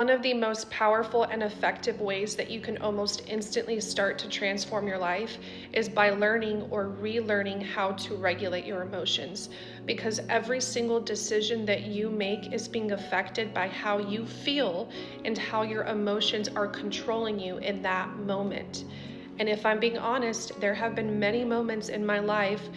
One of the most powerful and effective ways that you can almost instantly start to transform your life is by learning or relearning how to regulate your emotions. Because every single decision that you make is being affected by how you feel and how your emotions are controlling you in that moment. And if I'm being honest, there have been many moments in my life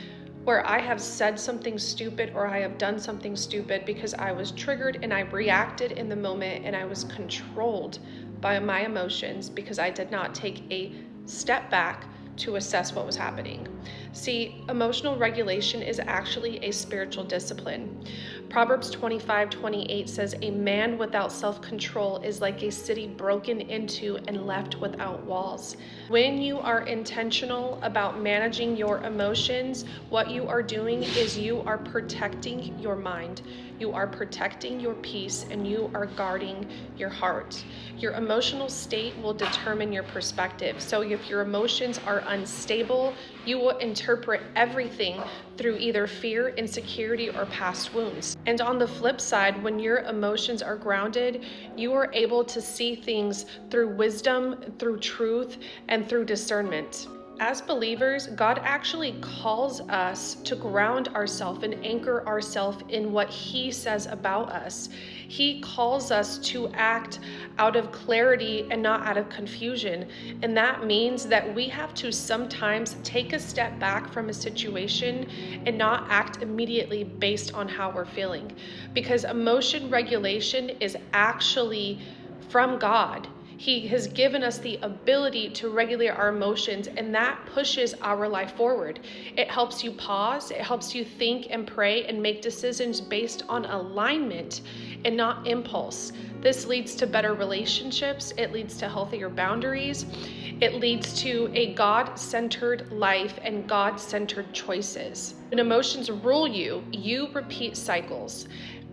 where I have said something stupid or I have done something stupid because I was triggered and I reacted in the moment and I was controlled by my emotions because I did not take a step back to assess what was happening. See, emotional regulation is actually a spiritual discipline. Proverbs 25:28 says, "A man without self-control is like a city broken into and left without walls." When you are intentional about managing your emotions, what you are doing is you are protecting your mind. You are protecting your peace and you are guarding your heart. Your emotional state will determine your perspective. So if your emotions are unstable, you will interpret everything through either fear, insecurity, or past wounds. And on the flip side, when your emotions are grounded, you are able to see things through wisdom, through truth, and through discernment. As believers, God actually calls us to ground ourselves and anchor ourselves in what He says about us. He calls us to act out of clarity and not out of confusion. And that means that we have to sometimes take a step back from a situation and not act immediately based on how we're feeling. Because emotion regulation is actually from God. He has given us the ability to regulate our emotions, and that pushes our life forward. It helps you pause, it helps you think and pray and make decisions based on alignment and not impulse. This leads to better relationships, it leads to healthier boundaries, it leads to a God-centered life and God-centered choices. When emotions rule you, you repeat cycles.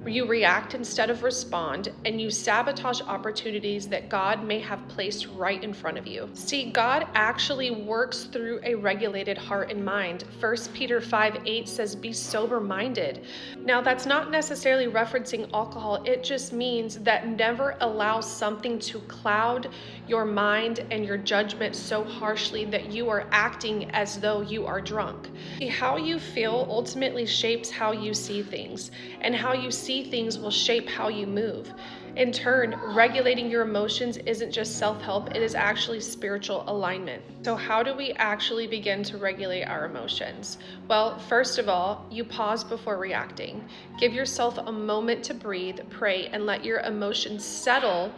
You react instead of respond, and you sabotage opportunities that God may have placed right in front of you. See, God actually works through a regulated heart and mind. 1 Peter 5:8 says, "Be sober-minded." Now, that's not necessarily referencing alcohol. It just means that never allow something to cloud your mind and your judgment so harshly that you are acting as though you are drunk. See, how you feel ultimately shapes how you see things, and how you see things will shape how you move. In turn, regulating your emotions isn't just self-help, it is actually spiritual alignment. So how do we actually begin to regulate our emotions? Well, first of all, you pause before reacting. Give yourself a moment to breathe, pray, and let your emotions settle